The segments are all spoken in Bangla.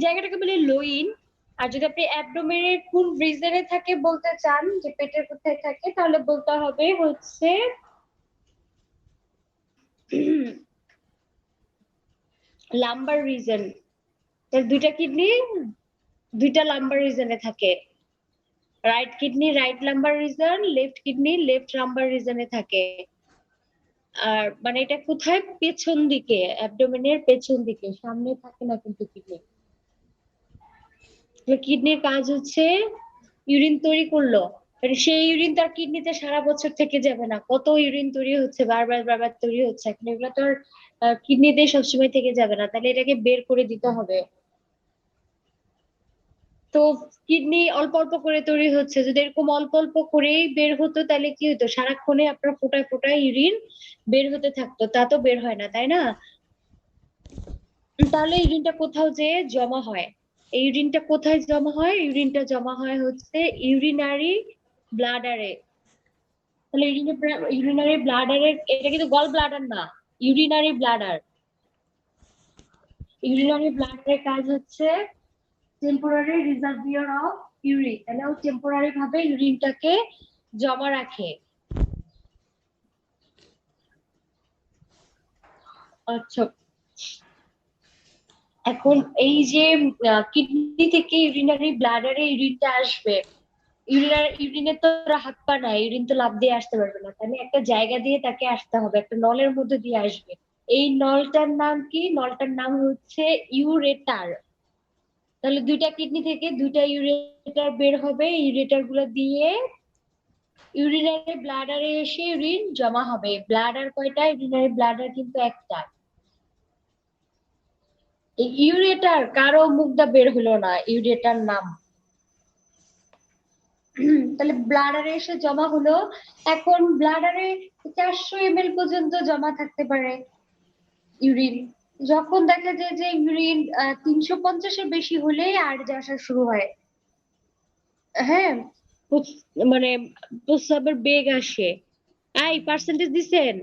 জায়গাটাকে বলে লোইন। আর যদি আপনি অ্যাবডোমেনের কোন রিজনে থাকে বলতে চান, যে পেটের কোথায় থাকে, তাহলে বলতে হবে হচ্ছে লাম্বার রিজন। দুইটা কিডনি দুইটা লাম্বার রিজনে থাকে। Right kidney right lumbar region, left kidney left lumbar রিজনে থাকে। আর মানে এটা কোথায়? পেছন দিকে, অ্যাবডোমেনের পেছন দিকে, সামনে থাকে না কিন্তু কিডনি। কিডনির কাজ হচ্ছে ইউরিন তৈরি করলো, মানে সেই ইউরিন তার কিডনিতে সারা বছর থেকে যাবে না। কত ইউরিন তৈরি হচ্ছে, বারবার বারবার তৈরি হচ্ছে, এখন এগুলো তো আর কিডনিতে সবসময় থেকে যাবে না, তাহলে এটাকে বের করে দিতে হবে। তো কিডনি অল্প অল্প করে তৈরি হচ্ছে, যদি এরকম অল্প অল্প করেই বের হতো তাহলে কি হতো, সারাক্ষণে আপনার ফোটায় ফোটায় ইউরিন বের হতে থাকতো, তা তো বের হয় না, তাই না? তাহলে ইউরিনটা কোথাও যে জমা হয়। এই ইউরিনটা কোথায় জমা হয়? ইউরিনটা জমা হয় হচ্ছে ইউরিনারি ব্লাডারে। তাহলে ইউরিনারি ব্লাডারের, এটা কিন্তু গল ব্লাডার না, ইউরিনারি ব্লাডার। ইউরিনারি ব্লাডারের কাজ হচ্ছে টেম্পোরারি রিজার্ভিয়ার অফ ইউরিন, তাহলে ও টেম্পোরারি ভাবে ইউরিনটাকে জমা রাখে। আচ্ছা, এখন এই যে কিডনি থেকে ইউরিনারি ব্লাডারে ইউরিনটা আসবে, ইউরিনের তো হাত পা নাই, ইউরিন তো লাফ দিয়ে আসতে পারবে না, তাহলে একটা জায়গা দিয়ে তাকে আসতে হবে, একটা নলের মধ্যে দিয়ে আসবে। এই নলটার নাম কি? নলটার নাম হচ্ছে ইউরেটার। তাহলে দুইটা কিডনি থেকে দুইটা ইউরেটার বের হবে, ইউরেটার গুলো দিয়ে ইউরিনারি ব্লাডারে এসে ইউরিন জমা হবে। ব্লাডার কয়টা? ইউরিনারি ব্লাডার কিন্তু একটা। এই ইউরেটার কারো মুখটা বের হলো না, ইউরেটার নাম। তাহলে ব্লাডারে এসে জমা হলো। এখন ব্লাডারে 400 ml পর্যন্ত জমা থাকতে পারে ইউরিন। যখন দেখা যায় যে ইউরিন 350-এর বেশি হলে আর আসা শুরু হয়, হ্যাঁ, মানে প্রস্রাবের বেগ আসে। এই পার্সেন্টেজ দিছেন?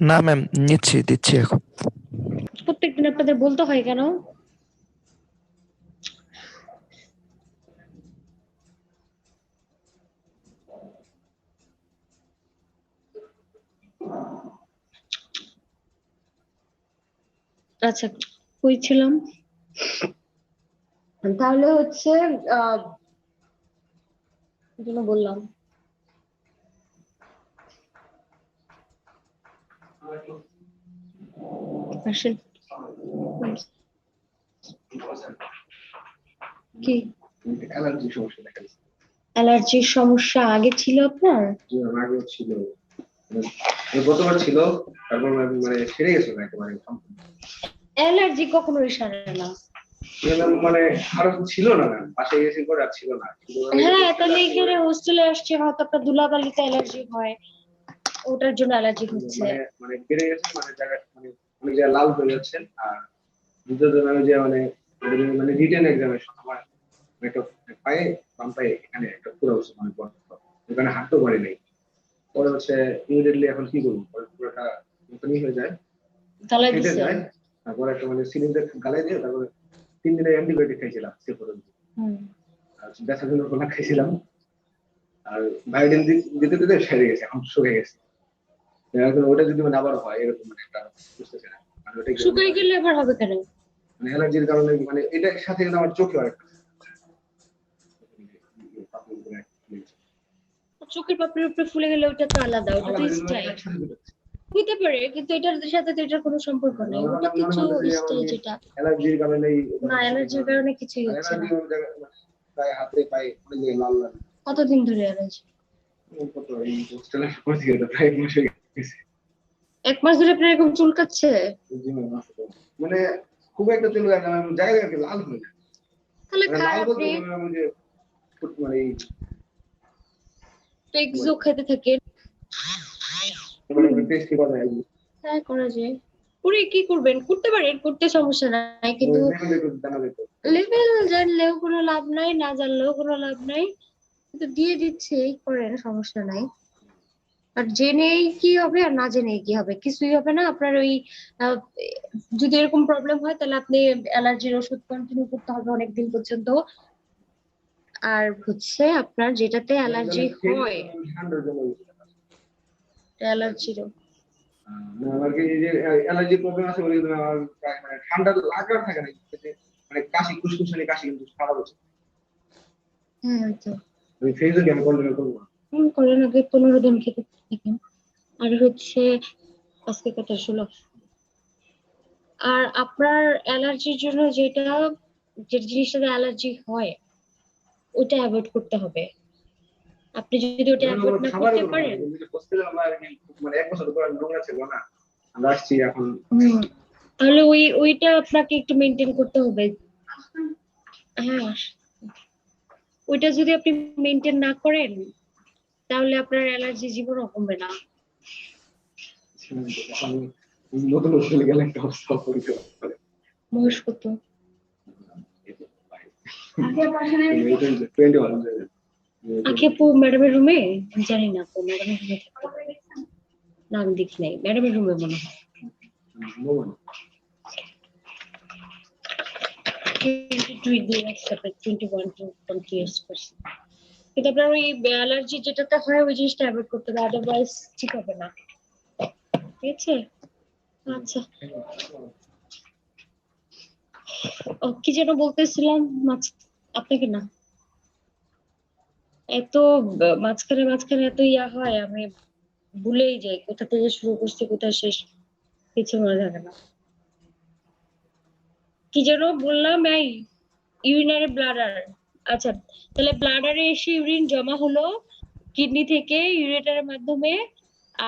না ম্যাম, দিচ্ছি এখন। প্রত্যেকদিন আপনাদের বলতে হয় কেন? আচ্ছা, কই ছিলাম? তাহলে হচ্ছে কি যেন বললাম, আসেন। কি অ্যালার্জির সমস্যা দেখা দিচ্ছে। অ্যালার্জির সমস্যা আগে ছিল আপনার? আগে ছিল, গতবার ছিল, তারপর মানে সেরে গেছে না একেবারে সম্পূর্ণ। অ্যালার্জি কখনোই সারে না। মানে আরো ছিল না, পাশে গেছি করে আর ছিল না। হ্যাঁ, তাহলে এখানে হোস্টেলে আসছে, হয়তো আপনার ধুলাবালিতে অ্যালার্জি হয়, ওটার জন্য অ্যালার্জি হচ্ছে। মানে বেড়ে গেছে, মানে জায়গা মানে অনেক জায়গায় লাল হয়ে যাচ্ছে। আর দ্বিতীয়ত আমি যে মানে রিটেন এক্সামের সময় একটা পায়ে বাম পায়ে এখানে একটা পুরো হচ্ছে, মানে ওখানে হাঁটতেও পারি নাই। পরে হচ্ছে ইমিডিয়েটলি এখন কি করবো, পুরোটা নতুনই হয়ে যায়, কেটে যায়। তারপরে একটা মানে সিলিন্ডার গালায় দিয়ে তারপরে 3 দিনের অ্যান্টিবায়োটিক খাইছিলাম সে পর্যন্ত। ব্যথার জন্য ওষুধ খাইছিলাম, আর বায়োডিন দিতে দিতে সেরে গেছে, এখন শুকিয়ে গেছে। এখন ওটা যদি মানে আবার হয় এরকম মানে একটা বুঝতেছে না, মানে ওটা শুকিয়ে গেলে আবার হবে কেন? মানে অ্যালার্জির কারণে, মানে এটার সাথে কিন্তু আমার চোখে অনেক চোখের পাপড়ির উপরে ফুলে গেলে ওটা তো আলাদা, ওটা তো স্টাইল হইতে পারে, কিন্তু এটার সাথে তো এটার কোনো সম্পর্ক নেই, ওটা কিছু স্টাইল যেটা। অ্যালার্জির কারণে না, অ্যালার্জির কারণে কিছুই হচ্ছে না। প্রায় হাতে পায়ে অনেক লাল লাল। কতদিন ধরে অ্যালার্জি? কত এই হোস্টেলের পড়ছি, এটা প্রায় এক মাস হয়ে গেছে। 1 মাস ধরে আপনার এরকম চুলকাচ্ছে? মানে খুব একটা চুলকায় না, জায়গা লাল হয়ে যায়। তাহলে লাল খারাপ বলতে নেই, যে মানে টেক্সো খেতে থাকেন। টেস্টি করা যায়। হ্যাঁ, করা যায়। করে কি করবেন? করতে পারেন, করতে সমস্যা নাই, কিন্তু লেভেল জানলেও কোনো লাভ নাই, না জানলেও কোনো লাভ নাই, কিন্তু দিয়ে দিচ্ছি, করেন, সমস্যা নাই। আর জেনেই কি হবে আর না জেনেই কি হবে, কিছুই হবে না আপনার। ওই আহ, যদি এরকম প্রবলেম হয় তাহলে আপনি অ্যালার্জির ওষুধ কন্টিনিউ করতে হবে অনেকদিন পর্যন্ত। আর হচ্ছে আপনার যেটাতে অ্যালার্জি হয়, ঠান্ডার জন্য অ্যালার্জিরও না, আমার কি এই যে অ্যালার্জি প্রবলেম আছে বলে কিন্তু আমার প্রায় মানে ঠান্ডা লাগার থাকে না, কিন্তু মানে কাশি কুসকুসানি কাশি কিন্তু খারাপ হচ্ছে। হ্যাঁ তো আমি ফেজে কেন কন্টিনিউ করবো না। করেন আগে 15 দিন খেতে থাকেন। আর হচ্ছে আজকে কত 16। আর আপনার অ্যালার্জির জন্য যেটা, যে জিনিসটাতে অ্যালার্জি হয় ওটা অ্যাভয়েড করতে হবে। আপনি যদি ওটা ধরুন অ্যাভয়েড আমার না খাবারের করতে কোনো পারেন, কিন্তু যে হোস্টেলে আমরা মানে 1 বছর পর নোংরা ছিল না, আমরা আসছি এখন। হুম, তাহলে ওইটা আপনাকে একটু মেনটেন করতে হবে। হ্যাঁ, ওইটা যদি আপনি মেনটেন না করেন তাহলে আপনার অ্যালার্জি জীবনও কমবে না। এখন নতুন হোস্টেলে গেলে একটা অবস্থা পরিচয় করে। বয়স কত? 21 আখি আপু ম্যাডামের রুমে? জানি না আপু ম্যাডামের রুমে থাকতে পারে। না আমি দেখি নাই, ম্যাডামের রুমে মনে হয়। 22 দিয়ে accepted, 21 to 20 years person। কিন্তু আপনার ওই অ্যালার্জি যেটাতে হয় ওই জিনিসটা অ্যাভয়েড করতে হবে, আদারওয়াইজ ঠিক হবে না। ঠিক আছে, আচ্ছা। ও কি যেন বলতেছিলাম, আপনাকে না, এত মাঝখানে মাঝখানে এত ইয়া হয় আমি ভুলেই যাই কোথা থেকে শুরু করছি কোথায় শেষ, কিছু মনে থাকে না। কি যেন বললাম, এই ইউরিনারি ব্লাডার। আচ্ছা, তাহলে ব্লাডারে এসে ইউরিন জমা হলো কিডনি থেকে ইউরেটারের মাধ্যমে।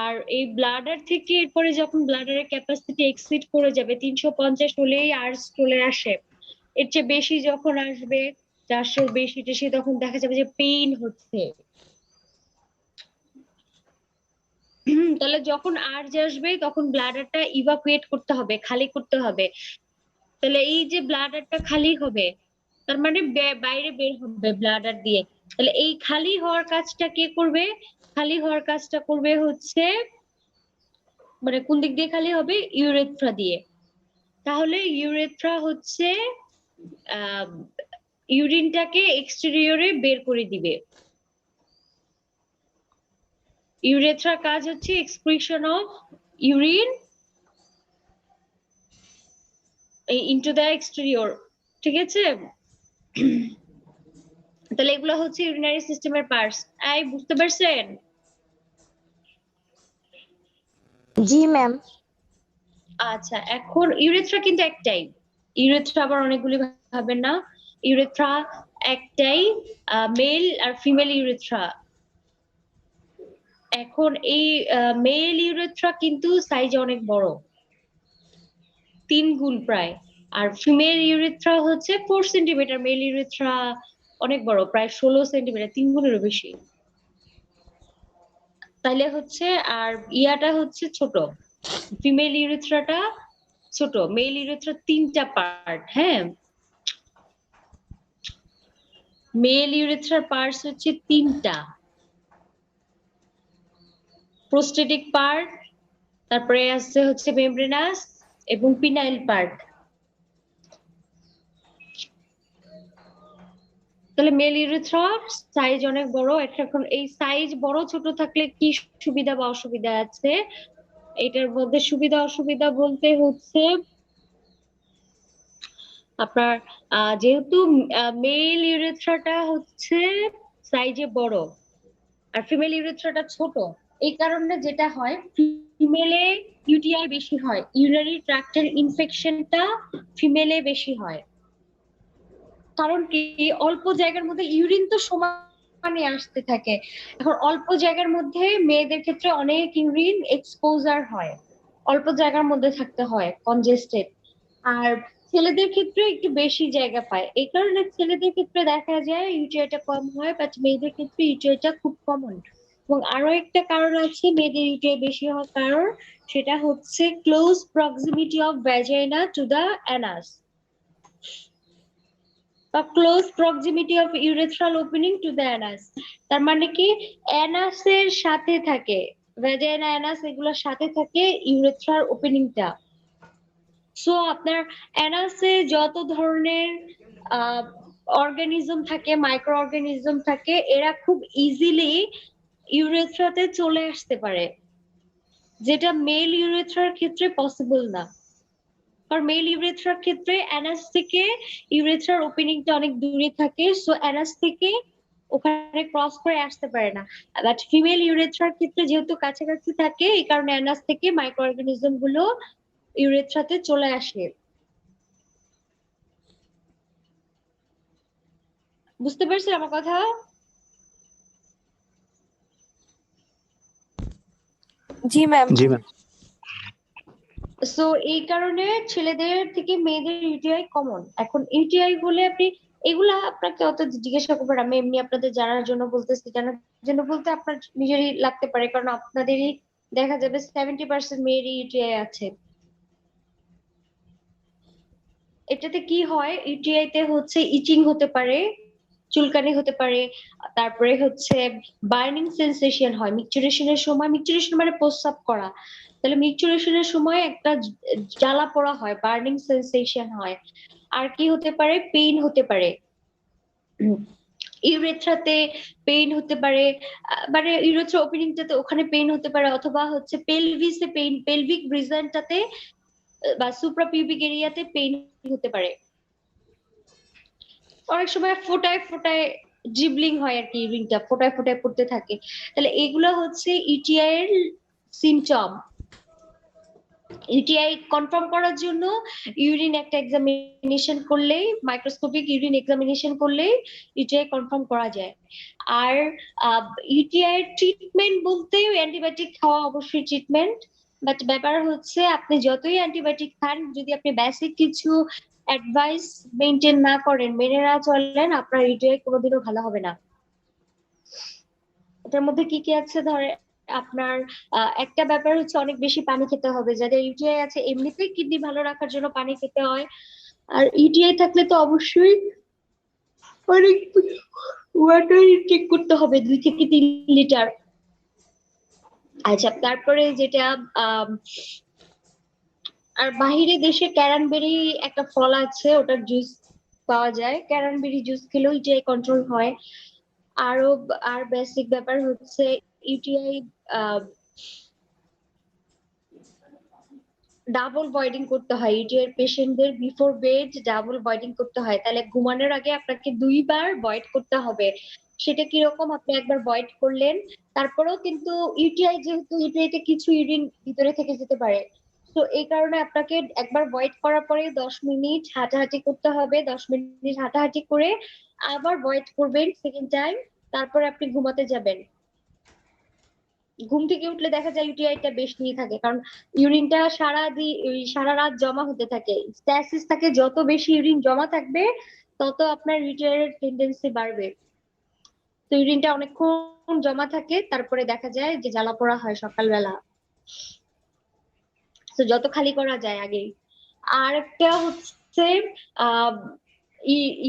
আর এই ব্লাডার থেকে এরপরে যখন ব্লাডারের ক্যাপাসিটি এক্সিড করে যাবে 350 হলেই আর্স চলে আসে। এর চেয়ে বেশি যখন আসবে 400 বেশি টেশি, তখন দেখা যাবে যে পেইন হচ্ছে। তাহলে যখন আর্জ আসবে তখন ব্লাডারটা ইভাকুয়েট করতে হবে, খালি করতে হবে। তাহলে এই যে ব্লাডারটা খালি হবে তার মানে বাইরে বের হবে ব্লাডার দিয়ে। তাহলে এই খালি হওয়ার কাজটা কে করবে? খালি হওয়ার কাজটা করবে হচ্ছে, মানে কোন দিক দিয়ে খালি হবে? ইউরেথ্রা দিয়ে। তাহলে ইউরেথ্রা হচ্ছে আহ ইউরিনটাকে এক্সটেরিয়রে বের করে দিবে। ইউরেথ্রার কাজ হচ্ছে excretion of urine into the exterior. ঠিক আছে, তাহলে এগুলো হচ্ছে ইউরিনারি সিস্টেমের পার্টস। এই বুঝতে পারছেন? জি ম্যাম। আচ্ছা, এখন ইউরেথ্রা কিন্তু একটাই। ইউরেথ্রা আবার অনেকগুলি ভাবেন না, ইউরেথ্রা একটাই, মেল আর ফিমেল ইউরেথ্রা। এখন এই মেল ইউরেথ্রা কিন্তু সাইজ অনেক বড়, 3 গুণ প্রায়। আর ফিমেল ইউরেথ্রা হচ্ছে 4 সেন্টিমিটার, মেল ইউরেথ্রা অনেক বড়, প্রায় 16 সেন্টিমিটার, 3 গুণেরও বেশি। তাইলে হচ্ছে আর ইয়াটা হচ্ছে ছোট, ফিমেল ইউরেথ্রাটা ছোট, মেল ইউরেথ্রা 3টা পার্ট। হ্যাঁ, মেল ইউরেথ্রার পার্টস হচ্ছে 3টা, প্রোস্টেটিক পার্ট, তারপরে আছে হচ্ছে মেমব্রেনাস এবং পিনাইল পার্ট। তাহলে মেল ইউরেথ্রা সাইজ অনেক বড়। এখন এই সাইজ বড় ছোট থাকলে কি সুবিধা বা অসুবিধা আছে? এটার মধ্যে সুবিধা অসুবিধা বলতে হচ্ছে আপনার যেহেতু মেল ইউরেথ্রাটা হচ্ছে সাইজে বড় আর ফিমেল ইউরেথ্রাটা ছোট, এই কারণে যেটা হয় ফিমেলে ইউটিআই বেশি হয়, ইউরিনারি ট্র্যাক্টের ইনফেকশনটা ফিমেলে বেশি হয়। কারণ কি, অল্প জায়গার মধ্যে ইউরিন তো সমানে আসতে থাকে। এখন অল্প জায়গার মধ্যে মেয়েদের ক্ষেত্রে অনেক ইউরিন এক্সপোজার হয়, অল্প জায়গার মধ্যে থাকতে হয় কনজেস্টেড। আর ছেলেদের ক্ষেত্রে একটু বেশি জায়গা পায়, এই কারণে ছেলেদের ক্ষেত্রে দেখা যায় ইউটিআইটা কম হয়, বাট মেয়েদের ক্ষেত্রে ইউটিআইটা খুব কমন। এবং আরো একটা কারণ আছে মেয়েদের ইউটিআই বেশি হওয়ার কারণ, সেটা হচ্ছে close proximity of vagina to the anus বা close proximity of urethral opening to the anus. তার মানে কি, অ্যানাসের সাথে থাকে, ভ্যাজাইনা অ্যানাস এগুলোর সাথে থাকে ইউরেথ্রার ওপেনিংটা। সো আপনার অ্যানাসে যত ধরনের অর্গানিজম থাকে, মাইক্রো অর্গানিজম থাকে, এরা খুব ইজিলি ইউরেথ্রাতে চলে আসতে পারে, যেটা মেল ইউরেথ্রার ক্ষেত্রে পসিবল না। কারণ মেল ইউরেথ্রার ক্ষেত্রে অ্যানাস থেকে ইউরেথ্রার ওপেনিংটা অনেক দূরে থাকে, সো অ্যানাস থেকে ওখানে ক্রস করে আসতে পারে না। বাট ফিমেল ইউরেথ্রার ক্ষেত্রে যেহেতু কাছাকাছি থাকে, এই কারণে অ্যানাস থেকে মাইক্রো অর্গানিজম গুলো ইউরেথ্রাতে চলে আসে। বুঝতে পারছেন আমার কথা? জি ম্যাম। জি ম্যাম। সো এই কারণে ছেলেদের থেকে মেয়েদের ইউটিআই কমন। এখন ইউটিআই হলে আপনি এগুলা আপনাকে অত জিজ্ঞাসা করবেন, আমি এমনি আপনাদের জানার জন্য বলতেছি। জানার জন্য বলতে আপনার নিজেরই লাগতে পারে, কারণ আপনাদেরই দেখা যাবে 70% মেয়েরই ইউটিআই আছে। এটাতে কি হয়, ইউটিআই তে হচ্ছে ইচিং হতে পারে, চুলকানি হতে পারে, তারপরে হচ্ছে বার্নিং সেন্সেশন হয় মিকচুরেশনের সময়। মিকচুরেশন মানে প্রস্রাব করা, তাহলে মিকচুরেশনের সময় একটা জ্বালা পোড়া হয়, বার্নিং সেন্সেশন হয়। আর কি হতে পারে, পেইন হতে পারে, ইউরেথ্রাতে পেইন হতে পারে, মানে ইউরেথ্রা ওপেনিংটাতে ওখানে পেইন হতে পারে, অথবা হচ্ছে পেলভিসে পেইন, পেলভিক রিজনটাতে বা সুপ্রাপিউবিক এরিয়াতে পেইন হতে পারে। অনেক সময় ফোটায় ফোটায় জিবলিং হয় আর কি, ইউরিনটা ফোটায় ফোটায় পড়তে থাকে। তাহলে এগুলো হচ্ছে ইউটিআই এর সিমটম। ইউটিআই কনফার্ম করার জন্য ইউরিন একটা এক্সামিনেশন করলে, মাইক্রোস্কোপিক ইউরিন এক্সামিনেশন করলে ইউটিআই কনফার্ম করা যায়। আর ইউটিআই এর ট্রিটমেন্ট বলতে অ্যান্টিবায়োটিক খাওয়া অবশ্যই ট্রিটমেন্ট, বাট ব্যাপার হচ্ছে আপনি যতই অ্যান্টিবায়োটিক খান, যদি আপনি বেসিক কিছু অ্যাডভাইস মেনটেন না করেন, মেনে না চলেন, আপনার ইউটিআই কোনোদিনও ভালো হবে না। এটার মধ্যে কি কি আছে, ধরে আপনার একটা ব্যাপার হচ্ছে অনেক বেশি পানি খেতে হবে। যাদের ইউটিআই আছে এমনিতেই কিডনি ভালো রাখার জন্য পানি খেতে হয়, আর ইউটিআই থাকলে তো অবশ্যই অনেক ওয়াটার ইনটেক করতে হবে, 2 থেকে 3 লিটার। আচ্ছা, তারপরে যেটা আর বাহিরে দেশে ক্যারানবেরি একটা ফল আছে, ওটার জুস পাওয়া যায়, ক্যারানবেরি জুস খেলেও ইউটিআই কন্ট্রোল হয়। আরো আর বেসিক ব্যাপার হচ্ছে ইউটিআই ডাবল বয়েডিং করতে হয় ইউটিআই পেশেন্টদের, বিফোর বেড ডাবল বয়েডিং করতে হয়। তাহলে ঘুমানোর আগে আপনাকে 2বার বয়েড করতে হবে। সেটা কিরকম, আপনি একবার বয়েড করলেন, তারপরেও কিন্তু ইউটিআই, যেহেতু ইউটিআই তে কিছু ইউরিন ভিতরে থেকে যেতে পারে, তো এই কারণে আপনাকে একবার বয়েড করার পরে 10 মিনিট হাঁটাহাঁটি করতে হবে। 10 মিনিট হাঁটাহাঁটি করে আবার বয়েড করবেন সেকেন্ড টাইম, তারপরে আপনি ঘুমাতে যাবেন। ঘুম থেকে উঠলে দেখা যায় ইউটিআইটা বেশ নিয়ে থাকে, কারণ ইউরিনটা সারা রাত জমা হতে থাকে, স্ট্যাসিস থাকে, যত বেশি ইউরিন জমা থাকবে তত আপনার ইউটিআই এর টেন্ডেন্সি বাড়বে। তো ইউরিনটা অনেকক্ষণ জমা থাকে, তারপরে দেখা যায় যে জ্বালা পোড়া হয় সকালবেলা। তো যত খালি করা যায় আগেই। আর একটা হচ্ছে আহ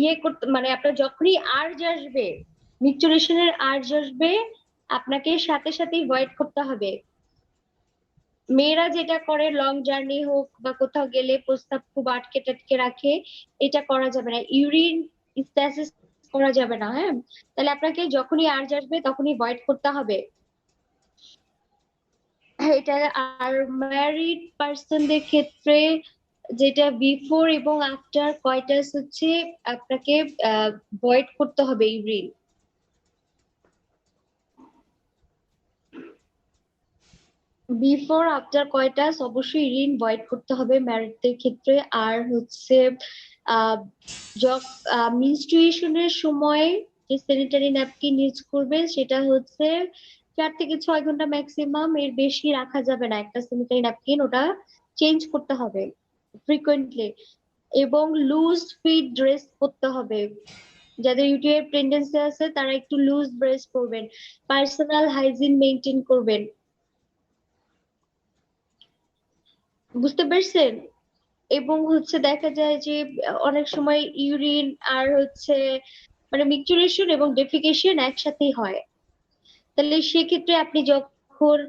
ইয়ে করতে, মানে আপনার যখনই আর্জ আসবে, মিকচুরেশনের আর্জ আসবে, আপনাকে সাথে সাথেই ভয়েড করতে হবে। মেয়েরা যেটা করে, লং জার্নি হোক বা কোথাও গেলে প্রস্তাব খুব আটকে টাটকে রাখে, এটা করা যাবে না, ইউরিন স্ট্যাসিস করা যাবে না। হ্যাঁ, তাহলে আপনাকে যখনই আর্জ আসবে তখনই ভয়েড করতে হবে এটা। আর ম্যারিড পার্সনদের ক্ষেত্রে যেটা বিফোর এবং আফটার কয়টাস হচ্ছে আপনাকে ভয়েড করতে হবে ইউরিন। বিফোর আফটার কয়টাস অবশ্যই ইউরিন ভয়েড করতে হবে ম্যারিডদের ক্ষেত্রে। আর হচ্ছে আহ মিনস্ট্রুয়েশনের সময় যে স্যানিটারি ন্যাপকিন ইউজ করবে, সেটা হচ্ছে 4 থেকে 6 ঘন্টা ম্যাক্সিমাম, এর বেশি রাখা যাবে না একটা স্যানিটারি ন্যাপকিন, ওটা চেঞ্জ করতে হবে ফ্রিকোয়েন্টলি। এবং লুজ ফিট ড্রেস পরতে হবে, যাদের ইউটিআই টেন্ডেন্সি আছে তারা একটু লুজ ড্রেস পরবেন, পার্সোনাল হাইজিন মেনটেন করবেন। বুঝতে পারছেন? এবং হচ্ছে দেখা যায় যে অনেক সময় ইউরিন আর হচ্ছে মানে মিকচুরেশন এবং ডেফিকেশন একসাথেই হয়, তাহলে সেক্ষেত্রে আপনি যখন কখন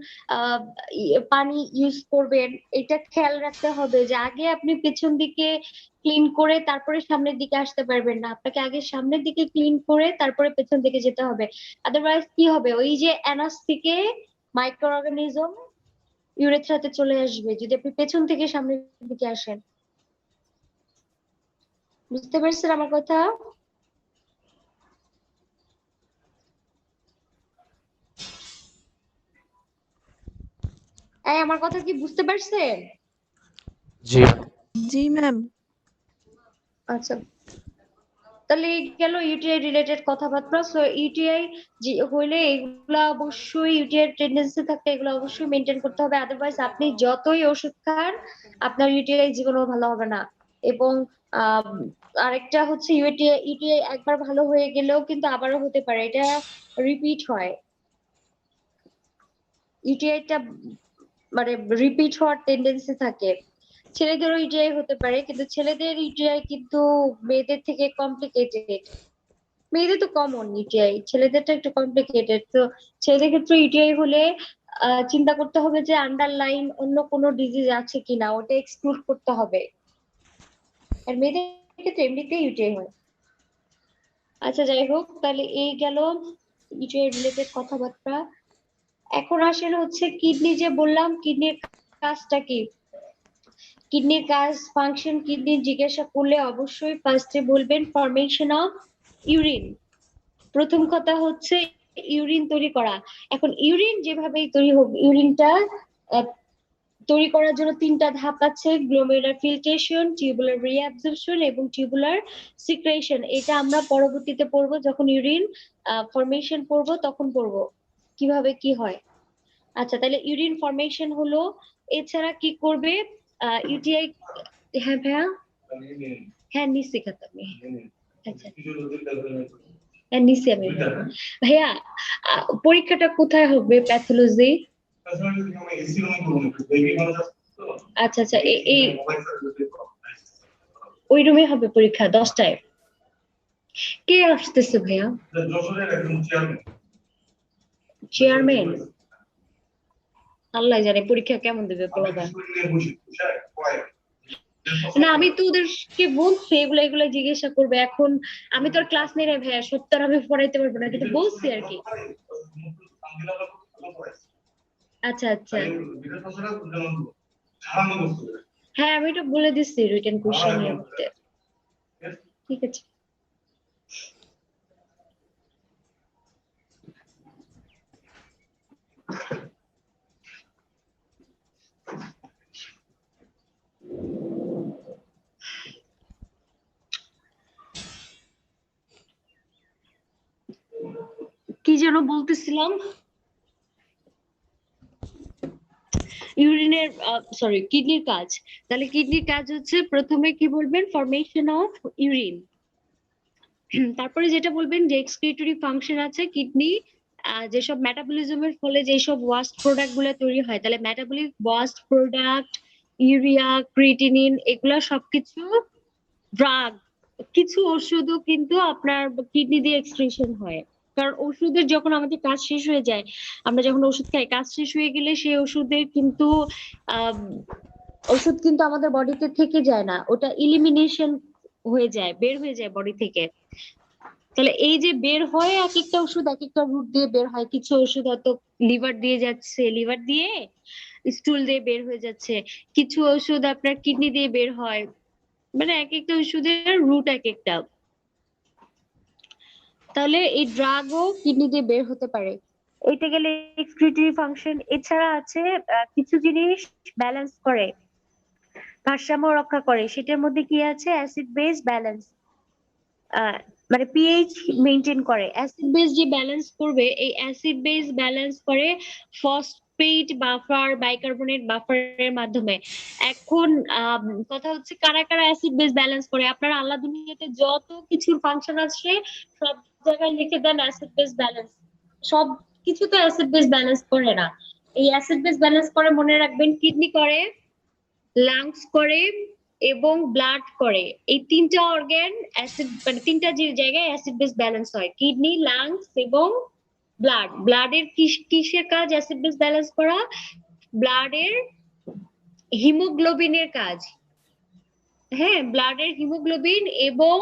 পানি ইউজ করবেন, এটা খেয়াল রাখতে হবে যে আগে আপনি পেছন দিকে ক্লিন করে তারপরে সামনের দিকে আসতে পারবেন না, আপনাকে আগে সামনের দিকে ক্লিন করে তারপরে পেছন দিকে যেতে হবে। আদারওয়াইজ কি হবে, ওই যে অ্যানাস থেকে মাইক্রো অর্গানিজম ইউরেথ্রাতে চলে আসবে যদি আপনি পেছন থেকে সামনের দিকে আসেন। বুঝতে পারছেন আমার কথা? আমার কথা কি বুঝতে পারছেন? জি জি ম্যাম। আচ্ছা, তাহলে এই গেল ইউটিআই রিলেটেড কথাবার্তা। সো ইউটিআই যে হইলে এগুলা অবশ্যই, ইউটিআই টেন্ডেন্সি থাকলে এগুলো অবশ্যই মেনটেন করতে হবে, আদারওয়াইজ আপনি যতই ওষুধ খান আপনার ইউটিআই জীবনও ভালো হবে না। এবং আহ আরেকটা হচ্ছে ইউটিআই ইউটিআই একবার ভালো হয়ে গেলেও কিন্তু আবারও হতে পারে, এটা রিপিট হয়। ইউটিআইটা মানে রিপিট হওয়ার টেন্ডেন্সি থাকে। ছেলেদেরও ইউটিআই হতে পারে, কিন্তু ছেলেদের ইউটিআই কিন্তু মেয়েদের থেকে কমপ্লিকেটেড। মেয়েদের তো কমন ইউটিআই, ছেলেদেরটা একটু কমপ্লিকেটেড। তো ছেলেদের ক্ষেত্রে ইউটিআই হলে চিন্তা করতে হবে যে আন্ডারলাইন অন্য কোনো ডিজিজ আছে কিনা, ওটা এক্সক্লুড করতে হবে। আর মেয়েদের ক্ষেত্রে এমনিতেই ইউটিআই হয়। আচ্ছা যাই হোক, তাহলে এই গেল ইউটিআই রিলেটেড কথাবার্তা। এখন আসলে হচ্ছে কিডনি, যে বললাম কিডনির কাজটা কি, কিডনির কাজ ফাংশন কিডনি জিজ্ঞাসা করলে অবশ্যই ফার্স্টে বলবেন ফরমেশন অফ ইউরিন। প্রথম কথা হচ্ছে ইউরিন তৈরি করা। এখন ইউরিন যেভাবেই তৈরি হোক, ইউরিনটা তৈরি করার জন্য তিনটা ধাপ আছে: গ্লোমেরুলার ফিল্ট্রেশন, টিউবুলার রিঅ্যাবজর্পশন এবং টিউবুলার সিক্রেশন। এটা আমরা পরবর্তীতে পড়বো, যখন ইউরিন ফরমেশন পড়বো তখন পড়বো কিভাবে কি হয়। আচ্ছা, তাহলে ইউরিন ফরমেশন হলো। এছাড়া কি করবে ইউটিআই? হ্যাঁ ভাইয়া, হ্যাঁ নিশ্চয়ই খাতাম আমি। আচ্ছা হ্যাঁ নিশ্চয়ই আমি। ভাইয়া পরীক্ষাটা কোথায় হবে প্যাথোলজি? আচ্ছা আচ্ছা, এই ওই রুমে হবে পরীক্ষা 10টায়। কে আসতেছে ভাইয়া? চেয়ারম্যান? আল্লাহ জানে পরীক্ষা কেমন দেবে পোলাটা। না আমি তো ওদেরকে বলছি এগুলা এগুলা জিজ্ঞাসা করবে। এখন আমি তো আর ক্লাস নেই রে ভাইয়া, সপ্তাহ আমি পড়াইতে পারবো না, কিন্তু বলছি আর কি। আচ্ছা আচ্ছা, হ্যাঁ আমি এটা বলে দিচ্ছি রিটেন কোশ্চেন এর মধ্যে। ঠিক আছে। কি যেন বলতেছিলাম, ইউরিনের সরি কিডনির কাজ। তাহলে কিডনির কাজ হচ্ছে প্রথমে কি বলবেন, ফরমেশন অফ ইউরিন। তারপরে যেটা বলবেন যে এক্সক্রিটরি ফাংশন আছে কিডনি, যেসব মেটাবলিজমের ফলে যেসব ওয়াস্ট প্রোডাক্ট গুলো তৈরি হয়, তাহলে metabolic waste product, urea, creatinine, এগুলা সবকিছু ড্রাগ। কিছু ওষুধও কিন্তু আপনার কিডনি দিয়ে এক্সক্রিশন হয়, কারণ ওষুধের যখন আমাদের কাজ শেষ হয়ে যায়, আমরা যখন ওষুধ খাই কাজ শেষ হয়ে গেলে সেই ওষুধের কিন্তু আহ ওষুধ কিন্তু আমাদের বডিতে থেকে যায় না, ওটা ইলিমিনেশন হয়ে যায়, বের হয়ে যায় বডি থেকে। তাহলে এই যে বের হয় এক একটা ওষুধ এক একটা রুট দিয়ে বের হয়। কিছু ওষুধ হয়তো লিভার দিয়ে যাচ্ছে, লিভার দিয়ে স্টুল দিয়ে বের হয়ে যাচ্ছে। কিছু ওষুধ আপনার কিডনি দিয়ে বের হয়, মানে এক একটা ওষুধের রুট এক একটা। তাহলে এই ড্রাগও কিডনি দিয়ে বের হতে পারে। এটা গেলে এক্সক্রিটরি ফাংশন। এছাড়া আছে কিছু জিনিস ব্যালেন্স করে, ভারসাম্য রক্ষা করে। সেটার মধ্যে কি আছে, অ্যাসিড বেস ব্যালেন্স, মানে পিএইচ মেনটেন করে। অ্যাসিড বেস যে ব্যালেন্স করবে, এই অ্যাসিড বেস ব্যালেন্স করে ফসফেট বাফার, বাইকার্বনেট বাফারের মাধ্যমে। এখন কথা হচ্ছে কারা কারা অ্যাসিড বেস ব্যালেন্স করে। আপনারা আল্লাহ দুনিয়াতে যত কিছুর ফাংশন আছে সব জায়গায় লিখে দেন অ্যাসিড বেস ব্যালেন্স। সব কিছু তো অ্যাসিড বেস ব্যালেন্স করে না। এই অ্যাসিড বেস ব্যালেন্স করে মনে রাখবেন, কিডনি করে, লাংস করে এবং ব্লাড করে। এই তিনটা অর্গান অ্যাসিড, মানে তিনটা যে জায়গায় অ্যাসিড বেস ব্যালেন্স হয়, কিডনি, লাংস এবং ব্লাডের কিসের কাজ অ্যাসিড বেস ব্যালেন্স করা? ব্লাডের হিমোগ্লোবিনের কাজ। হ্যাঁ, ব্লাডের হিমোগ্লোবিন এবং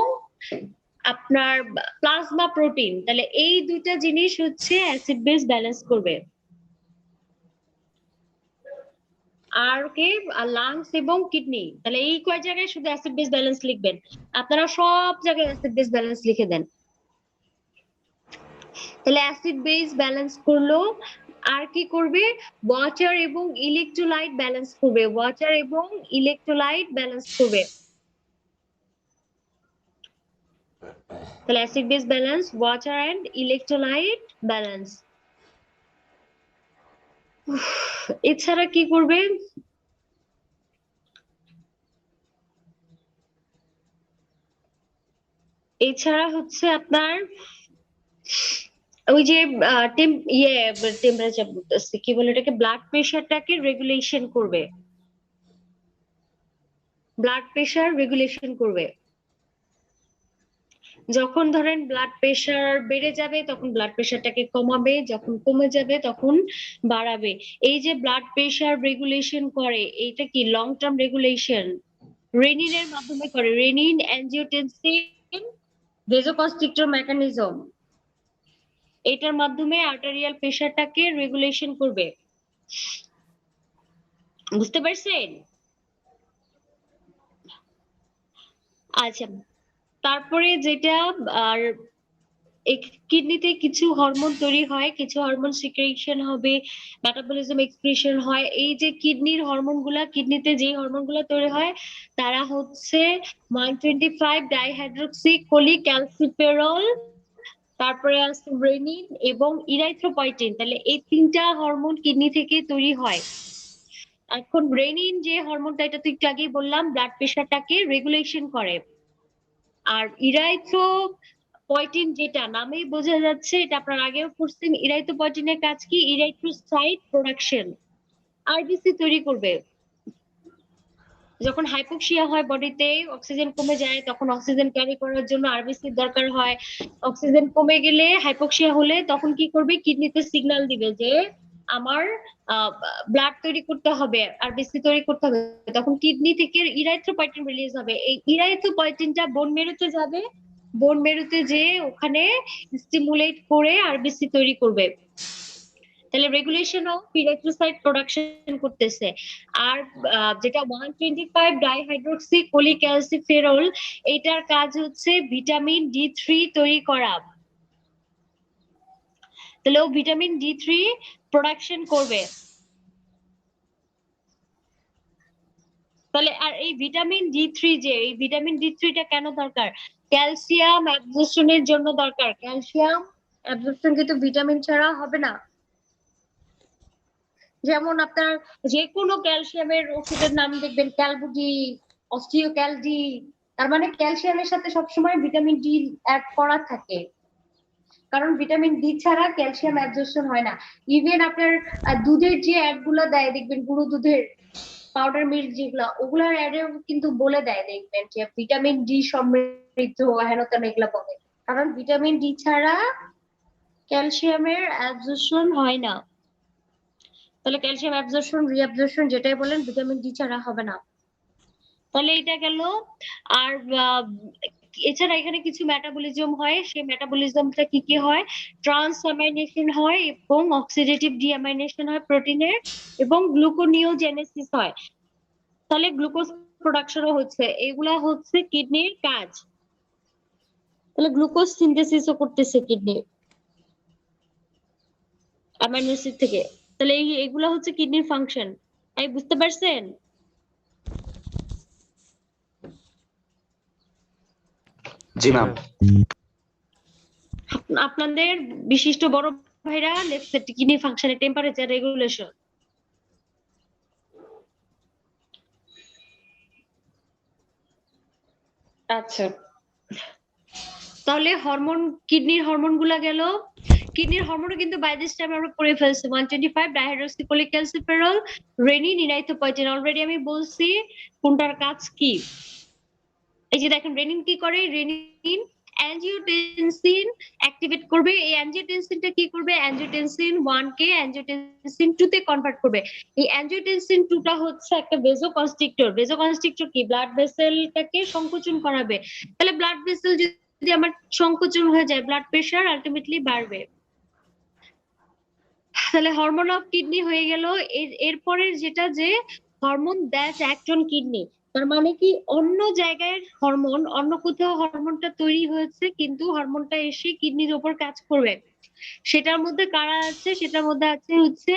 আপনার প্লাজমা প্রোটিন, তাহলে এই দুইটা জিনিস হচ্ছে অ্যাসিড বেস ব্যালেন্স করবে। আর কে লাংস এবং কিডনি, তাহলে এই কয় জায়গায় শুধু অ্যাসিড বেস ব্যালেন্স লিখবেন, আপনারা সব জায়গায় অ্যাসিড বেস ব্যালেন্স লিখে দেন। তাহলে অ্যাসিড বেস ব্যালেন্স করলো, আর কি করবে? ওয়াটার এবং ইলেকট্রোলাইট ব্যালেন্স করবে, ওয়াটার এবং ইলেকট্রোলাইট ব্যালেন্স করবে। তাহলে acid base balance, water and electrolyte balance. এছাড়া কি করবে? এছাড়া হচ্ছে আপনার ওই যে টেম্পারেচার বলতেছে, কি বলে এটাকে, ব্লাড প্রেশারটাকে রেগুলেশন করবে, ব্লাড প্রেশার রেগুলেশন করবে। যখন ধরেন ব্লাড প্রেশার বেড়ে যাবে তখন ব্লাড প্রেশারটাকে কমাবে, যখন কমে যাবে তখন বাড়াবে। এই যে ব্লাড প্রেশার রেগুলেশন করে, এইটা কি লং টার্ম রেগুলেশন, রেনিনের মাধ্যমে করে, রেনিন অ্যানজিওটেনসিন ভেসোকনস্ট্রিক্টর মেকানিজম, এটার মাধ্যমে আর্টেরিয়াল প্রেশারটাকে রেগুলেশন করবে। বুঝতে পারছেন? আচ্ছা, তারপরে যেটা আর কিডনিতে কিছু হরমোন তৈরি হয়, কিছু হরমোন সিক্রেশন হবে, মেটাবলিজম এক্সপ্রেশন হয়। এই যে কিডনির হরমোনগুলা, কিডনিতে যে হরমোনগুলা তৈরি হয় তারা হচ্ছে 125 ডাইহাইড্রোক্সি কোলিক্যালসিফেরল, তারপরে আছে রেনিন এবং ইরাইথ্রোপয়েটিন। তাহলে এই তিনটা হরমোন কিডনি থেকে তৈরি হয়। এখন রেনিন যে হরমোনটা, এটা তো একটু আগেই বললাম, ব্লাড প্রেশারটাকে রেগুলেশন করে। আর ইরাইথ্রোপয়েটিন, যেটা নামেই বোঝা যাচ্ছে, এটা আপনার আগেও পড়ছেন, ইরাইথ্রোপয়েটিনের কাজ কি? ইরাইথ্রোসাইট প্রোডাকশন, আরবিসি তৈরি করবে। যখন হাইপোক্সিয়া হয় বডিতে, অক্সিজেন কমে যায়, তখন অক্সিজেন ক্যারি করার জন্য আরবিসি দরকার হয়। অক্সিজেন কমে গেলে, হাইপোক্সিয়া হলে, তখন কি করবে? কিডনিতে সিগন্যাল দিবে যে আমার ব্লাড তৈরি করতে হবে, আরবিসি তৈরি করতে হবে। তখন কিডনি থেকে ইরাইথ্রোপয়েটিন রিলিজ হবে। এই ইরাইথ্রোপয়েটিনটা বোন মেরুতে যাবে, বোন মেরুতে যে ওখানে স্টিমুলেট করে আরবিসি তৈরি করবে। তাহলে রেগুলেশন অফ ইরাইথ্রোসাইট প্রোডাকশন করতেছে। আর যেটা 125 ডাইহাইড্রোক্সি কোলিক্যালসিফেরল, এটার কাজ হচ্ছে ভিটামিন ডি3 তৈরি করা। তাহলে ও ভিটামিন ডি3 প্রোডাকশন করবে। তাহলে আর এই ভিটামিন ডি3, যে এই ভিটামিন ডি3টা কেন দরকার? ক্যালসিয়াম অ্যাবজর্পশনের জন্য দরকার। ক্যালসিয়াম অ্যাবজর্পশন কিন্তু ভিটামিন ছাড়া হবে না। যেমন আপনার যে কোনো ক্যালসিয়ামের ওষুধের নাম দেখবেন ক্যালবুডি, অস্টিওক্যালডি, তার মানে ক্যালসিয়ামের সাথে সবসময় ভিটামিন ডি অ্যাড করা থাকে, কারণ ভিটামিন ডি ছাড়া ক্যালসিয়াম অ্যাবজর্পশন হয় না। ইভেন আপনার দুধের যে অ্যাড গুলো দেয় দেখবেন, গুঁড়ো দুধের পাউডার মিল্ক যেগুলো, ওগুলার অ্যাডেও কিন্তু বলে দেয় দেখবেন যে ভিটামিন ডি সমৃদ্ধ, হেন তেন এগুলো বলে, কারণ ভিটামিন ডি ছাড়া ক্যালসিয়ামের অ্যাবজর্পশন হয় না। তাহলে ক্যালসিয়াম অ্যাবজর্পশন, রিঅ্যাবজর্পশন যেটাই বলেন, ভিটামিন ডি ছাড়া হবে না। তাহলে এটা গেল। আর এছাড়া এখানে কিছু মেটাবলিজম হয়, সেই মেটাবলিজমটা কি কি হয়? ট্রান্সঅ্যামাইনেশন হয় এবং অক্সিডেটিভ ডিঅ্যামাইনেশন হয় প্রোটিনের, এবং গ্লুকোনিওজেনেসিস হয়। তাহলে গ্লুকোজ প্রোডাকশনও হচ্ছে, এগুলা হচ্ছে কিডনির কাজ। তাহলে গ্লুকোজ সিনথেসিসও করতেছে কিডনি অ্যামাইনো অ্যাসিড থেকে। তাহলে এগুলা হচ্ছে কিডনির ফাংশন। তাই বুঝতে পারছেন? জি ম্যাম। আপনাদের বিশিষ্ট বড় ভাইরা লেখছে কিডনি ফাংশনের টেম্পারেচার রেগুলেশন। আচ্ছা, তাহলে হরমোন, কিডনির হরমোন গুলা গেল। কিডনির হরমোনও কিন্তু বাই দিস টাইম আমরা পড়ে ফেলছি, 125 ডাইহাইড্রোক্সি কোলিক্যালসিফেরল, রেনিন, ইরাইথ্রোপয়েটিন। অলরেডি আমি বলছি কোনটার কাজ কি। এই যে দেখেন, রেনিন কি করে? রেনিন অ্যাঞ্জিওটেনসিন অ্যাক্টিভেট করবে। এই অ্যাঞ্জিওটেনসিনটা কি করবে? অ্যাঞ্জিওটেনসিন 1 কে অ্যাঞ্জিওটেনসিন 2 তে কনভার্ট করবে। এই অ্যাঞ্জিওটেনসিন 2 টা হচ্ছে একটা ভেসোকনস্ট্রিক্টর। ভেসোকনস্ট্রিক্টর কি? ব্লাড ভেসেলটাকে সংকোচন করাবে। তাহলে ব্লাড ভেসেল যদি আমার সংকোচন হয়ে যায়, ব্লাড প্রেশার আলটিমেটলি বাড়বে। তাহলে হরমোন অফ কিডনি হয়ে গেল। এরপরে যেটা, যে হরমোন দ্যাট একজন কিডনি, তার মানে কি অন্য জায়গায় হরমোন, অন্য কোথাও হরমোনটা তৈরি হয়েছে কিন্তু হরমোনটা এসে কিডনির উপর কাজ করবে। সেটার মধ্যে কারা আছে? সেটার মধ্যে আছে হচ্ছে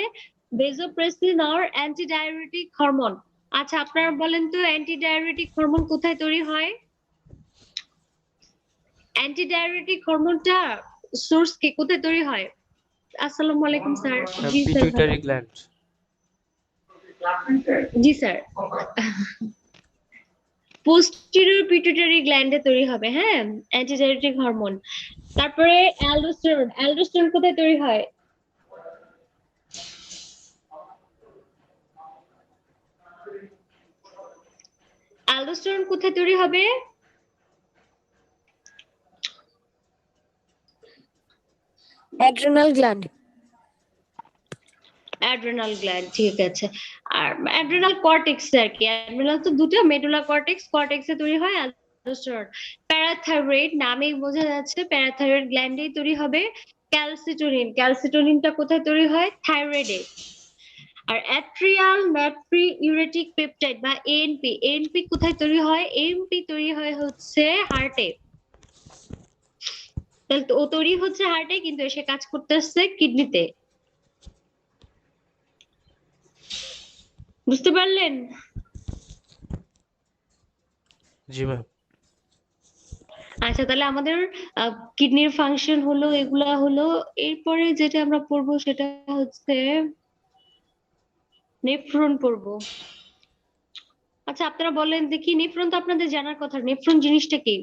ভেসোপ্রেসিন আর অ্যান্টিডাইউরেটিক হরমোন। আচ্ছা আপনারা বলেন তো অ্যান্টিডাইউরেটিক হরমোন কোথায় তৈরি হয়? অ্যান্টিডাইউরেটিক হরমোনটা সোর্স কি, কোথায় তৈরি হয়? আসসালামু আলাইকুম স্যার। জি স্যার, ভালো। Pituitary gland. জি স্যার, পোস্টেরিয়র পিটুইটারি গ্ল্যান্ডে তৈরি হবে, হ্যাঁ, অ্যান্টিডাইউরেটিক হরমোন। তারপরে অ্যালডোস্টেরন, অ্যালডোস্টেরন কোথায় তৈরি হয়? অ্যালডোস্টেরন কোথায় তৈরি হবে? Adrenal gland. অ্যাড্রেনাল গ্ল্যান্ড, ঠিক আছে। আর অ্যাড্রেনাল কর্টেক্স আর কি, অ্যাড্রেনাল তো দুটো, মেডুলা কর্টেক্স, কর্টেক্সে তৈরি হয় অ্যালডোস্টেরন। প্যারাথাইরয়েড, নামেই বোঝা যাচ্ছে প্যারাথাইরয়েড গ্ল্যান্ডেই তৈরি হবে। ক্যালসিটোনিন, ক্যালসিটোনিনটা কোথায় তৈরি হয়? থাইরয়েডে। আর অ্যাট্রিয়াল নাট্রিউরেটিক পেপটাইড বা এএনপি, এএনপি কোথায় তৈরি হয়? এএনপি তৈরি হয় হচ্ছে হার্টে। তাহলে তো ও তৈরি হচ্ছে হার্টে কিন্তু এসে কাজ করতেছে কিডনিতে। বুঝতে পারলেন? জি ম্যাম। আচ্ছা তাহলে আমাদের কিডনির ফাংশন হলো, এগুলা হলো। এরপরে যেটা আমরা পড়বো সেটা হচ্ছে নেফ্রন পড়বো। আচ্ছা আপনারা বলেন দেখি, নেফ্রন তো আপনাদের জানার কথা, নেফ্রন জিনিসটা কি?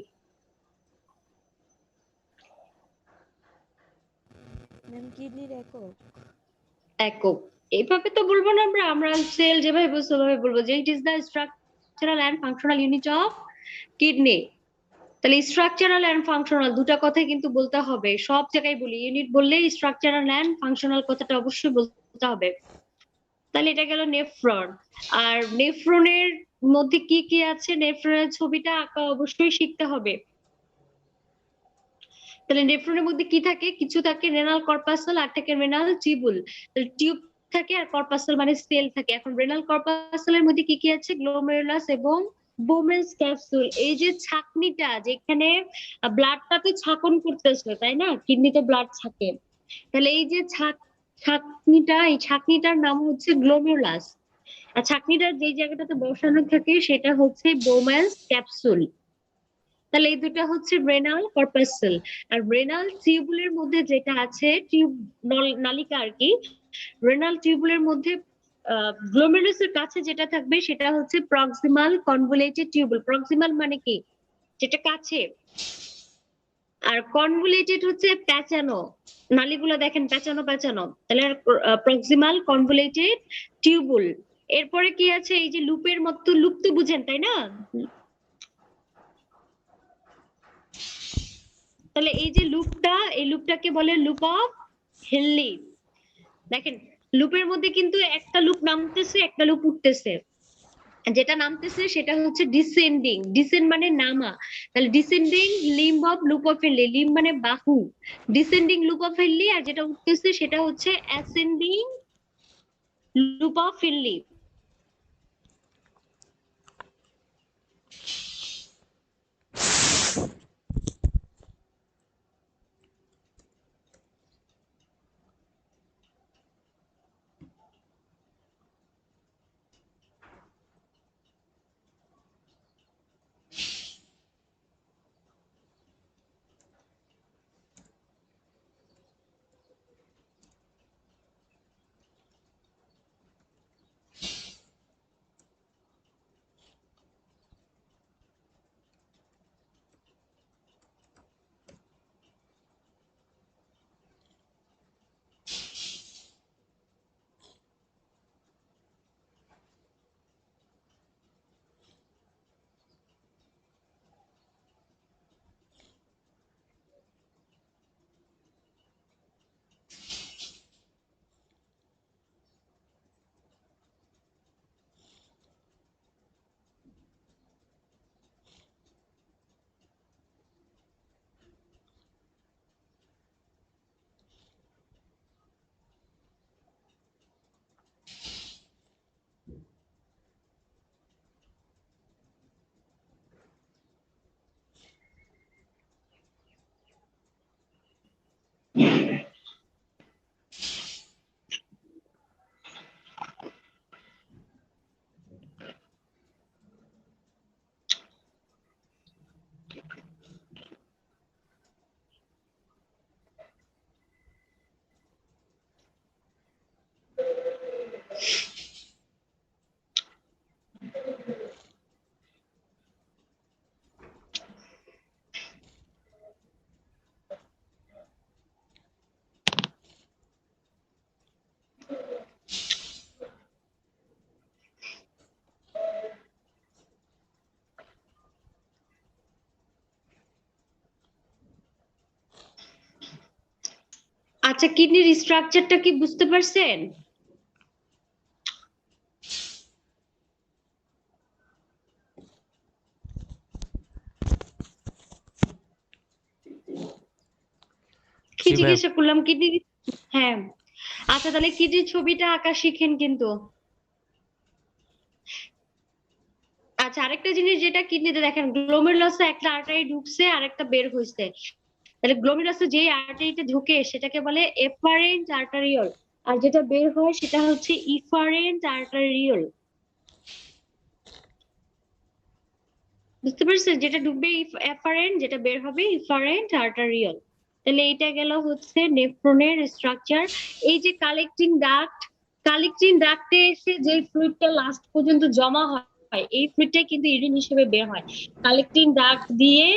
ম্যাম কিডনির একক। একক এইভাবে তো বলবো না আমরা, আমরা সেল যেভাবে বলছি ওভাবে বলবো যে it is the structural and functional unit of kidney. তাহলে স্ট্রাকচারাল এন্ড ফাংশনাল দুটা কথাই কিন্তু বলতে হবে, সব জায়গায় বলি ইউনিট বললে স্ট্রাকচারাল এন্ড ফাংশনাল কথাটা অবশ্যই বলতে হবে। তাহলে এটা গেল নেফ্রন। আর নেফ্রনের মধ্যে কি কি আছে, নেফ্রনের ছবিটা আঁকা অবশ্যই শিখতে হবে। তাহলে নেফ্রনের মধ্যে কি থাকে? কিছু থাকে রেনাল কর্পাসল, আর থাকে রেনাল টিউবুল। টিউব থাকে আর কর্পাসল মানে সেল থাকে। এখন রেনাল কর্পাসলের মধ্যে কি কি আছে? গ্লোমেরুলাস এবং বোমেন্স ক্যাপসুল। এই যে ছাকনিটা, যেখানে ব্লাডটা তো ছাকন করতেছে তাই না, কিডনিতে ব্লাড ছাকে, তাহলে এই যে ছাকনিটা, এই ছাকনিটার নাম হচ্ছে গ্লোমেরুলাস। আর ছাকনিটার যে জায়গাটাতে বসানো থাকে সেটা হচ্ছে বোমেন্স ক্যাপসুল। তাহলে এই দুটো হচ্ছে রেনাল কর্পাসল। আর রেনাল টিউবুলের মধ্যে যেটা আছে, টিউব নালিকা আর কি, রেনাল টিউবুলের মধ্যে গ্লোমেরুলাসের কাছে যেটা থাকবে সেটা হচ্ছে প্রক্সিমাল কনভুলেটেড টিউবুল। প্রক্সিমাল মানে কি? যেটা কাছে। আর কনভুলেটেড হচ্ছে প্যাঁচানো, নালীগুলো দেখেন প্যাঁচানো প্যাঁচানো, তাহলে প্রক্সিমাল কনভুলেটেড টিউবুল। এরপরে কি আছে? এই যে লুপের মতো, লুপ তো বুঝেন তাই না? তাহলে এই যে লুপটা, এই লুপটাকে বলে লুপ অফ হেনলি। দেখেন লুপের মধ্যে কিন্তু একটা লুপ নামতেছে একটা লুপ উঠতেছে। যেটা নামতেছে সেটা হচ্ছে ডিসেন্ডিং, ডিসেন্ড মানে নামা, তাহলে descending limb of loop of Henle, limb মানে বাহু, ডিসেন্ডিং লুপ অফ হেনলি। আর যেটা উঠতেছে সেটা হচ্ছে অ্যাসেন্ডিং লুপ অফ হেনলি। আচ্ছা, কিডনির স্ট্রাকচারটা কি বুঝতে পারছেন? কি জি ম্যাম। জিজ্ঞাসা করলাম? কিডনি। হ্যাঁ। আচ্ছা, তাহলে কিডনির ছবিটা আঁকা শিখেন কিন্তু। আচ্ছা, আরেকটা জিনিস যেটা কিডনিতে দেখেন, গ্লোমেরুলাসে একটা আর্টারি ঢুকছে আর একটা বের হইছে। তাহলে গ্লোমেরুলাসে যে আর্টারিতে ঢুকে সেটাকে বলে এফারেন্ট আর্টারিওল, আর যেটা বের হয় সেটা হচ্ছে ইফারেন্ট আর্টারিওল। বুঝতে পারছেন? যেটা ঢুকবে এফারেন্ট, যেটা বের হবে ইফারেন্ট আর্টারিওল। তাহলে এইটা গেল হচ্ছে নেফ্রনের স্ট্রাকচার। এই যে কালেক্টিং ডাক্টে এসে যে ফ্লুইডটা লাস্ট পর্যন্ত জমা হয়, এই ফ্লুইডটাই কিন্তু ইউরিন হিসেবে বের হয়। কালেক্টিং ডাক্ট দিয়ে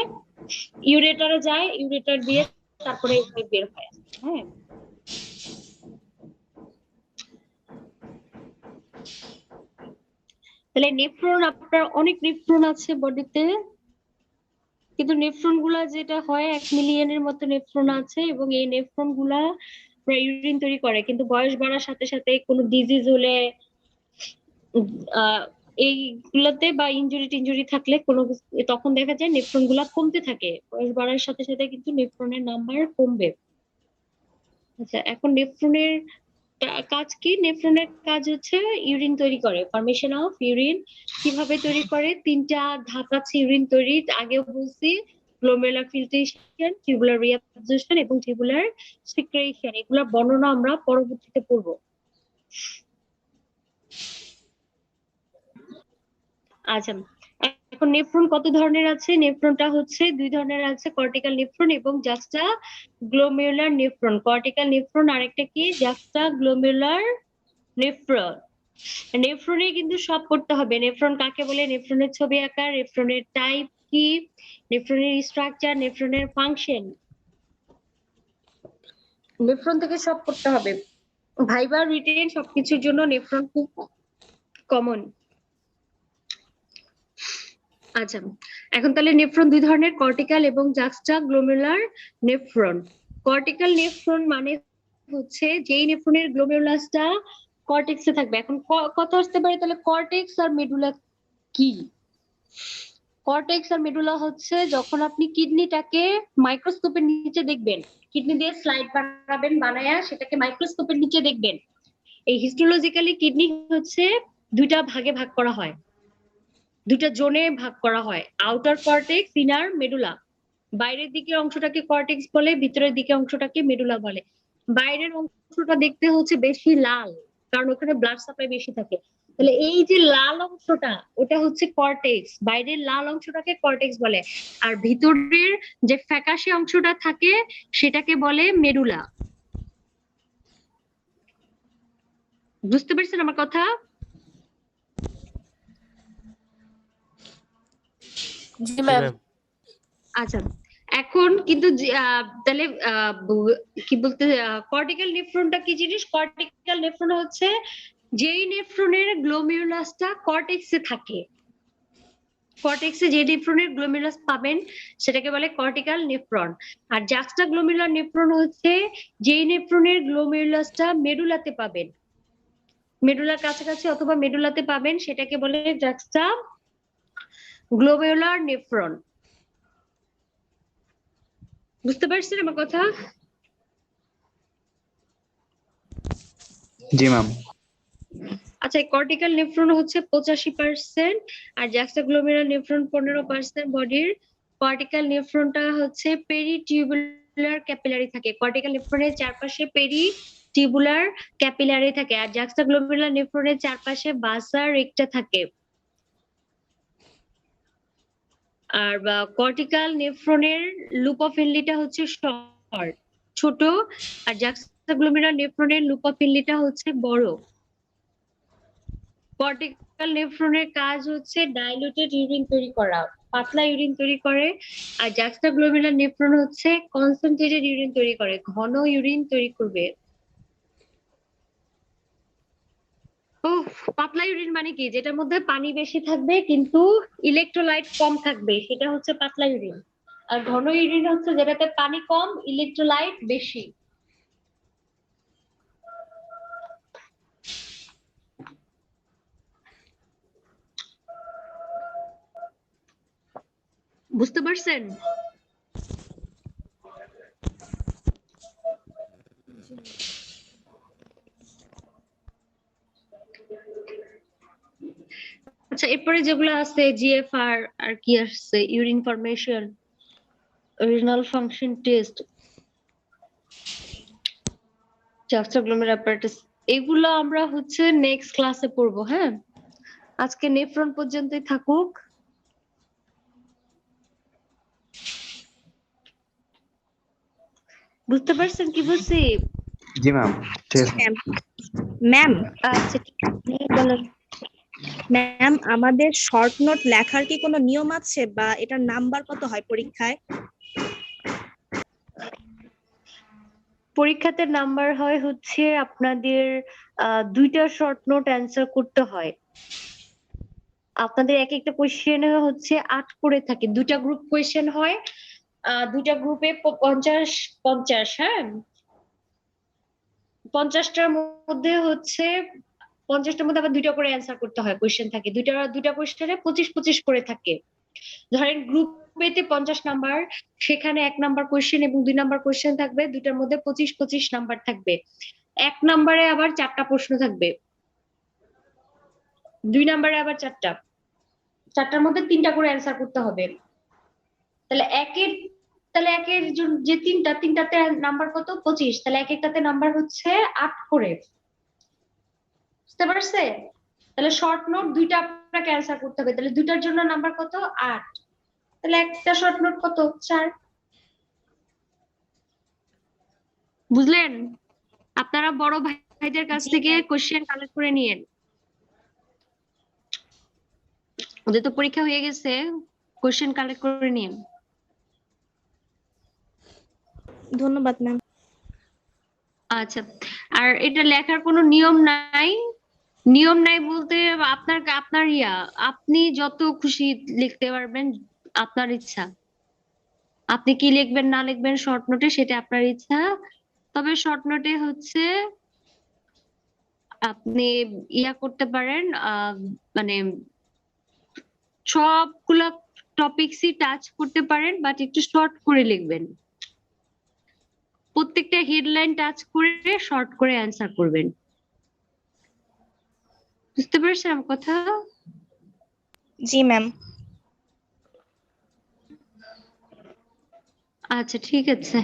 ইউরেটারে যায়, ইউরেটার দিয়ে তারপরে বের হয়। হ্যাঁ। তাহলে নেফ্রন, আপনার অনেক নেফ্রন আছে বডিতে, কিন্তু নেফ্রন গুলা যেটা হয় 1 মিলিয়নের মতো নেফ্রন আছে, এবং এই নেফ্রন গুলা ইউরিন তৈরি করে। কিন্তু বয়স বাড়ার সাথে সাথে কোনো ডিজিজ হলে আহ এইগুলাতে বা টিঞ্জুরি থাকলে তখন দেখা যায় নেফ্রন গুলা কমতে থাকে। বয়স বাড়ার সাথে সাথে কিন্তু নেফ্রনের নাম্বার কমবে। আচ্ছা, এখন নেফ্রনের কাজ কি? নেফ্রনের কাজ হচ্ছে ইউরিন তৈরি করে, ফর্মেশন অফ ইউরিন। কিভাবে তৈরি করে? 3টা ধাপ আছে ইউরিন তৈরির, আগেও বলছি। গ্লোমেরুলার ফিল্ট্রেশন, টিউবুলার রিঅ্যাবজর্পশন এবং টিউবুলার সিক্রেশন। এগুলোর বর্ণনা আমরা পরবর্তীতে পড়ব। আচ্ছা, এখন নেফ্রন কত ধরনের আছে? নেফ্রনটা হচ্ছে 2 ধরনের আছে, কর্টিক্যাল নেফ্রন এবং জাস্টা গ্লোমেরুলার নেফ্রন। কর্টিক্যাল নেফ্রন আরেকটা কি? জাস্টা গ্লোমেরুলার নেফ্রন। নেফ্রনে কিন্তু সব করতে হবে। নেফ্রন কাকে বলে? নেফ্রনের ছবি আঁকা, নেফ্রনের টাইপ কি, নেফ্রনের স্ট্রাকচার, নেফ্রনের ফাংশন, নেফ্রন থেকে সব করতে হবে। ভাইবা, রিটেন সবকিছুর জন্য নেফ্রন খুব কমন। আচ্ছা, এখন তাহলে নেফ্রন 2 ধরনের, কর্টিক্যাল এবং জাক্সটা গ্লোমেরুলার নেফ্রন। কর্টিক্যাল নেফ্রন মানে হচ্ছে যেই নেফ্রনের গ্লোমেরুলাসটা কর্টেক্সে থাকবে। এখন কথা আসতে পারে, তাহলে কর্টেক্স আর মেডুলা কি? কর্টেক্স আর মেডুলা হচ্ছে যখন আপনি কিডনিটাকে মাইক্রোস্কোপের নিচে দেখবেন, কিডনি দিয়ে স্লাইড বানাবেন, বানায়া সেটাকে মাইক্রোস্কোপের নিচে দেখবেন। এই হিস্টোলজিক্যালি কিডনি হচ্ছে 2টা ভাগে ভাগ করা হয়, 2টা জোনে ভাগ করা হয়, আউটার কর্টেক্স, ইনার মেডুলা। বাইরের দিকের অংশটাকে কর্টেক্স বলে, ভিতরের দিকের অংশটাকে মেডুলা বলে। বাইরের অংশটা দেখতে হচ্ছে বেশি লাল, কারণ ওখানে ব্লাড সাপ্লাই বেশি থাকে। তাহলে এই যে লাল অংশটা, ওটা হচ্ছে কর্টেক্স। বাইরের লাল অংশটাকে কর্টেক্স বলে, আর ভিতরের যে ফ্যাকাশে অংশটা থাকে সেটাকে বলে মেডুলা। বুঝতে পারছেন আমার কথা? জি ম্যাম। আচ্ছা, এখন কিন্তু তাহলে কি বলতে, কর্টিক্যাল নেফ্রনটা কি জিনিস? কর্টিক্যাল নেফ্রন হচ্ছে যেই নেফ্রনের গ্লোমেরুলাসটা কর্টেক্সে থাকে। কর্টেক্সে যে নেফ্রনের গ্লোমেরুলাস পাবেন সেটাকে বলে কর্টিক্যাল নেফ্রন। আর জাক্সটা গ্লোমেরুলার নেফ্রন হচ্ছে যেই নেফ্রনের গ্লোমেরুলাসটা মেডুলাতে পাবেন, মেডুলার কাছাকাছি অথবা মেডুলাতে পাবেন, সেটাকে বলে জাক্সটা গ্লোমেরুলার নেফ্রন। বুঝতে পারছেন আমার কথা? জি ম্যাম। আচ্ছা, কর্টিক্যাল নেফ্রন হচ্ছে 85% আর জাক্সটাগ্লোমেরুলার নেফ্রন 15% বডির। কর্টিক্যাল নেফ্রনটা হচ্ছে পেরিটিউবুলার টিউবুলার ক্যাপিলারি থাকে, কর্টিক্যাল নেফ্রনের চারপাশে পেরি টিউবুলার ক্যাপিলারি থাকে, আর জাক্সাগ্লোমেরুলার নেফ্রনের চারপাশে বাসা রেক্টা থাকে। আর কর্টিক্যাল নেফ্রনের লুপ অফ হেনলিটা হচ্ছে শর্ট, ছোট, আর জাক্সাগ্লোমেরুলার নেফ্রনের লুপ অফ হেনলিটা হচ্ছে বড়। কর্টিক্যাল নেফ্রনের কাজ হচ্ছে ডাইলুটেড ইউরিন তৈরি করা, পাতলা ইউরিন তৈরি করে, আর জাক্সাগ্লোমেরুলার নেফ্রন হচ্ছে কনসেন্ট্রেটেড ইউরিন তৈরি করে, ঘন ইউরিন তৈরি করবে। পাতলা ইউরিন মানে কি? যেটার মধ্যে পানি বেশি থাকবে কিন্তু ইলেকট্রোলাইট কম থাকবে, সেটা হচ্ছে পাতলা ইউরিন। আর ঘন ইউরিন হচ্ছে যেটাতে পানি কম, ইলেকট্রোলাইট বেশি। বুঝতে পারছেন? আচ্ছা, এরপরে যেগুলো আছে জিএফআর আর কি আসছে, urine formation, urinal function test, juxtaglomerular apparatus, এগুলো আমরা হচ্ছে নেক্সট ক্লাসে পড়বো। হ্যাঁ, আজকে নেফ্রন পর্যন্তই থাকুক। বুঝতে পারছেন কি বলছি? জি ম্যাম, ঠিক আছে। ম্যাম আচ্ছা, ঠিক আছে, বলেন। ম্যাম আমাদের শর্ট নোট লেখার কি কোনো নিয়ম আছে, বা এটার নাম্বার কত হয় পরীক্ষায়? পরীক্ষাতে নাম্বার হয় হচ্ছে আপনাদের 2টা শর্ট নোট অ্যান্সার করতে হয়। আপনাদের এক একটা কোয়েশ্চেনে হচ্ছে 8 করে থাকে, 2টা গ্রুপ কোয়েশ্চেন হয়, 2টা গ্রুপে 50-50। হ্যাঁ, 50টার মধ্যে হচ্ছে 50টার মধ্যে আবার 2টা করে অ্যান্সার করতে হয়, কোয়েশ্চেন থাকে, দুইটা কোয়েশ্চেনে 25-25 করে থাকে। ধরেন গ্রুপ এতে 50 নাম্বার, সেখানে 1 নাম্বার কোয়েশ্চেন এবং 2 নাম্বার কোয়েশ্চেন থাকবে, দুটার মধ্যে 25-25 নাম্বার থাকবে। 1 নাম্বারে আবার 4টা প্রশ্ন থাকবে, 2 নাম্বারে আবার 4টার মধ্যে 3টা করে অ্যান্সার করতে হবে। তাহলে একের যে তিনটাতে নাম্বার কত? 25। তাহলে এক একটাতে নাম্বার হচ্ছে 8 করে। বুঝতে পারছে? তাহলে শর্ট নোট 2টা আপনাকে অ্যান্সার করতে হবে, তাহলে 2টার জন্য নাম্বার কত? 8। তাহলে একটা শর্ট নোট কত? 4। বুঝলেন? আপনারা বড় ভাইদের কাছ থেকে কোশ্চেন কালেক্ট করে নিয়েন। ওদের তো পরীক্ষা হয়ে গেছে, কোশ্চেন কালেক্ট করে নিন। ধন্যবাদ ম্যাম। আচ্ছা, আর এটা লেখার কোনো নিয়ম নাই। নিয়ম নাই বলতে আপনার আপনি যত খুশি লিখতে পারবেন, আপনার ইচ্ছা। আপনি কি লিখবেন না লিখবেন শর্ট নোটে সেটা আপনার ইচ্ছা। তবে শর্ট নোটে হচ্ছে আপনি করতে পারেন, মানে সবগুলা টপিকসই টাচ করতে পারেন, বাট একটু শর্ট করে লিখবেন। প্রত্যেকটা হেডলাইন টাচ করে শর্ট করে অ্যান্সার করবেন। বুঝতে পারছেন আমার কথা? জি ম্যাম। আচ্ছা, ঠিক আছে।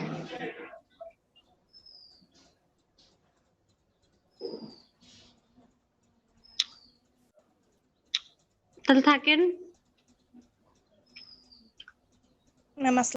তাহলে থাকেন। ম্যাম